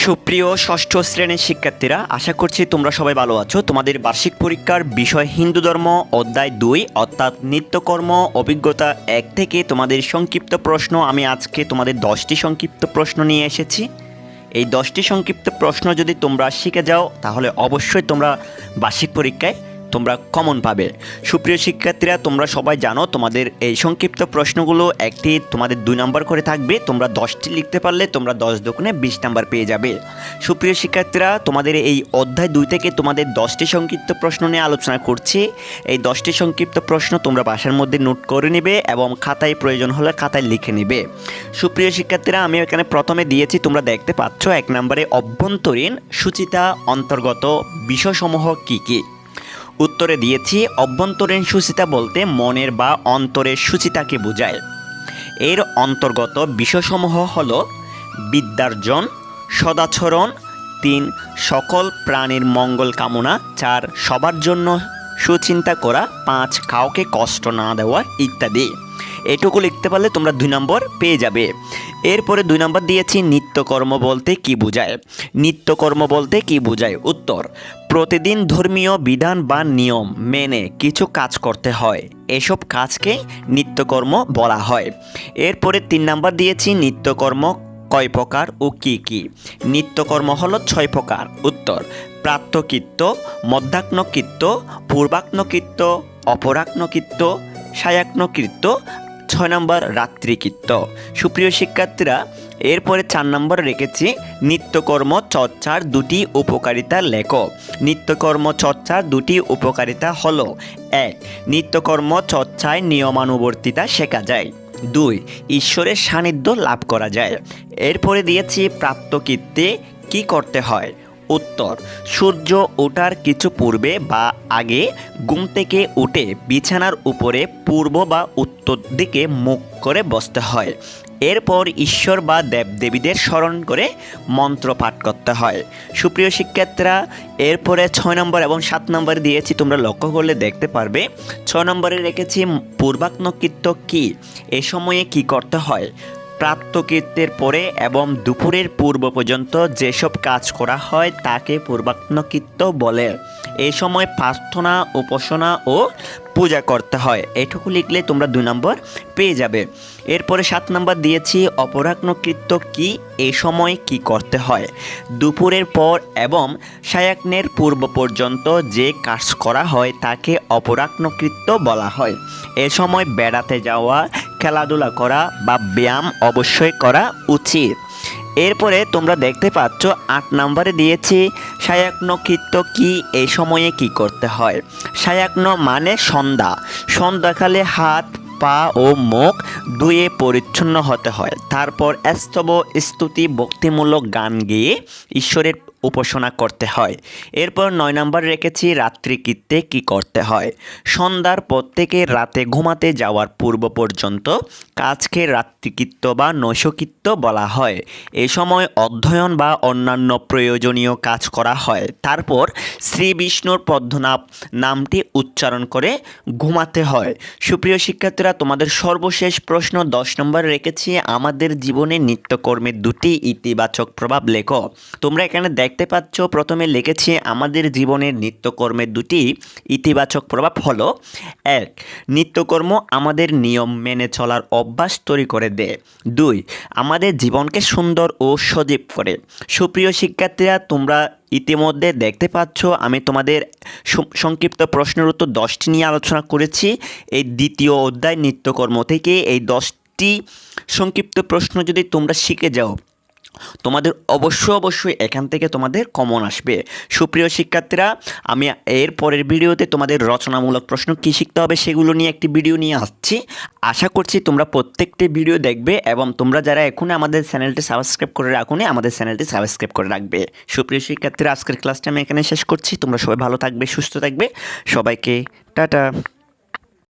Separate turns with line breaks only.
সুপ্রিয় ষষ্ঠ শ্রেণীর শিক্ষার্থীরা, আশা করছি তোমরা সবাই ভালো আছো। তোমাদের বার্ষিক পরীক্ষার বিষয় হিন্দু ধর্ম অধ্যায় 2 অর্থাৎ নিত্যকর্ম অভিজ্ঞতা 1 থেকে তোমাদের সংক্ষিপ্ত প্রশ্ন আমি আজকে তোমাদের 10টি সংক্ষিপ্ত প্রশ্ন নিয়ে এসেছি। এই 10টি সংক্ষিপ্ত প্রশ্ন যদি তোমরা শিখে যাও তাহলে অবশ্যই তোমরা বার্ষিক পরীক্ষায় তোমরা কমন পাবে। সুপ্রিয় শিক্ষার্থীরা, তোমরা সবাই জানো তোমাদের এই সংক্ষিপ্ত প্রশ্নগুলো একটি তোমাদের 2 নাম্বার করে থাকবে। তোমরা 10টি লিখতে পারলে তোমরা 10 দুগুণে 20 নাম্বার পেয়ে যাবে। সুপ্রিয় শিক্ষার্থীরা, তোমাদের এই অধ্যায় 2 থেকে তোমাদের 10টি সংক্ষিপ্ত প্রশ্ন নিয়ে আলোচনা করছি। এই 10টি সংক্ষিপ্ত প্রশ্ন তোমরা বাসার মধ্যে নোট করে নেবে এবং খাতায় প্রয়োজন হলে খাতায় লিখে নেবে। সুপ্রিয় শিক্ষার্থীরা, আমি এখানে প্রথমে দিয়েছি, তোমরা দেখতে পাচ্ছ 1 নম্বরে অভ্যন্তরীণ সূচিতা অন্তর্গত বিষয়সমূহ কী কী। উত্তরে দিয়েছি অভ্যন্তরীণ সূচিতা বলতে মনের বা অন্তরের সূচিতাকে বোঝায়। এর অন্তর্গত বিষয়সমূহ হল বিদ্যার্জন, সদাচরণ, 3 সকল প্রাণীর মঙ্গল কামনা, 4 সবার জন্য সুচিন্তা করা, 5 কাউকে কষ্ট না দেওয়া ইত্যাদি। এটুকু লিখতে পারলে তোমরা 2 নম্বর পেয়ে যাবে। এরপরে 2 নম্বর দিয়েছি নিত্যকর্ম বলতে কি বোঝায়। নিত্যকর্ম বলতে কি বোঝায়। উত্তর প্রতিদিন ধর্মীয় বিধান বা নিয়ম মেনে কিছু কাজ করতে হয়, এসব কাজকে নিত্যকর্ম বলা হয়। এরপরে 3 নম্বর দিয়েছি নিত্যকর্ম কয় প্রকার ও কি কি। নিত্যকর্ম হলো 6 প্রকার। উত্তর প্রাতঃকৃত্য, মধ্যাহ্নকৃত্য, পূর্বাহ্নকৃত্য, অপরাহ্নকৃত্য, সায়াহ্নকৃত্য, 6 নম্বর রাত্রিকৃত্য। সুপ্রিয় শিক্ষার্থীরা, এরপরে 4 নম্বর রেখেছি নিত্যকর্ম চর্চার 2টি উপকারিতা লেখো। নিত্যকর্ম চর্চার 2টি উপকারিতা হলো 1 নিত্যকর্ম চর্চায় নিয়মানুবর্তিতা শেখা যায়, 2 ঈশ্বরের সান্নিধ্য লাভ করা যায়। এরপরে দিয়েছি প্রাতঃকৃত্যে কি করতে হয়। উত্তর সূর্য ওঠার কিছু পূর্বে বা আগে ঘুম থেকে উঠে বিছানার উপরে পূর্ব বা উত্তর দিকে মুখ করে বসতে হয়। এরপর ঈশ্বর বা দেবদেবীদের স্মরণ করে মন্ত্র পাঠ করতে হয়। সুপ্রিয় শিক্ষার্থীরা, এরপরে 6 নম্বর এবং 7 নম্বরে দিয়েছি, তোমরা লক্ষ্য করলে দেখতে পারবে। 6 নম্বরে রেখেছি পূর্বাহ্নকৃত্য কি, এ সময়ে কি করতে হয়। প্রাতঃকৃত্যের পরে এবং দুপুরের পূর্ব পর্যন্ত যেসব কাজ করা হয় তাকে পূর্বাহ্নকৃত্য বলে। এই সময় প্রার্থনা, উপাসনা ও পূজা করতে হয়। এটুকু লিখলে তোমরা 2 নম্বর পেয়ে যাবে। এরপরে 7 নম্বর দিয়েছি অপরাহ্নকৃত্য কি, এই সময় কি করতে হয়। দুপুরের পর এবং সায়াহ্নের পূর্ব পর্যন্ত যে কাজ করা হয় তাকে অপরাহ্নকৃত্য বলা হয়। এ সময় বেড়াতে যাওয়া, খেলাধুলা করা বা ব্যায়াম অবশ্যই করা উচিত। এরপরে তোমরা দেখতে পাচ্ছ 8 নম্বরে দিয়েছি সায়াহ্নকৃত্য কি, এই সময়ে কি করতে হয়। সায়াহ্ন মানে সন্ধ্যা। সন্ধ্যাকালে হাত, পা ও মুখ ধুয়ে পরিচ্ছন্ন হতে হয়। তারপর স্তব, স্তুতি, ভক্তিমূলক গান গেয়ে ঈশ্বরের উপাসনা করতে হয়। এরপর 9 নম্বর রেখেছি রাত্রিকৃত্যে কি করতে হয়। সন্ধ্যার পর থেকে রাতে ঘুমাতে যাওয়ার পূর্ব পর্যন্ত কাজকে রাত্রিকৃত্য বা নৈশকৃত্য বলা হয়। এ সময় অধ্যয়ন বা অন্যান্য প্রয়োজনীয় কাজ করা হয়। তারপর শ্রী বিষ্ণুর পদ্মনাভ নামটি উচ্চারণ করে ঘুমাতে হয়। সুপ্রিয় শিক্ষার্থীরা, তোমাদের সর্বশেষ প্রশ্ন 10 নম্বর রেখেছি আমাদের জীবনে নিত্যকর্মের 2টি ইতিবাচক প্রভাব লেখো। তোমরা এখানে দেখতে পাচ্ছ প্রথমে লিখেছি আমাদের জীবনের নিত্যকর্মের 2টি ইতিবাচক প্রভাব হলো 1 নিত্যকর্ম আমাদের নিয়ম মেনে চলার অভ্যাস তৈরি করে দেয়, 2 আমাদের জীবনকে সুন্দর ও সজীব করে। সুপ্রিয় শিক্ষার্থীরা, তোমরা ইতিমধ্যে দেখতে পাচ্ছ আমি তোমাদের সংক্ষিপ্ত প্রশ্নের উত্তর 10টি নিয়ে আলোচনা করেছি। এই 2য় অধ্যায় নিত্যকর্ম থেকে এই 10টি সংক্ষিপ্ত প্রশ্ন যদি তোমরা শিখে যাও তোমাদের অবশ্যই এখান থেকে তোমাদের কমন আসবে। সুপ্রিয় শিক্ষার্থীরা, আমি এর পরের ভিডিওতে তোমাদের রচনামূলক প্রশ্ন কী শিখতে হবে সেগুলো নিয়ে একটি ভিডিও নিয়ে আসছি। আশা করছি তোমরা প্রত্যেকটি ভিডিও দেখবে এবং তোমরা যারা এখনই আমাদের চ্যানেলটি সাবস্ক্রাইব করে রাখুনি আমাদের চ্যানেলটি সাবস্ক্রাইব করে রাখবে। সুপ্রিয় শিক্ষার্থীরা, আজকের ক্লাসটা আমি এখানে শেষ করছি। তোমরা সবাই ভালো থাকবে, সুস্থ থাকবে। সবাইকে টাটা।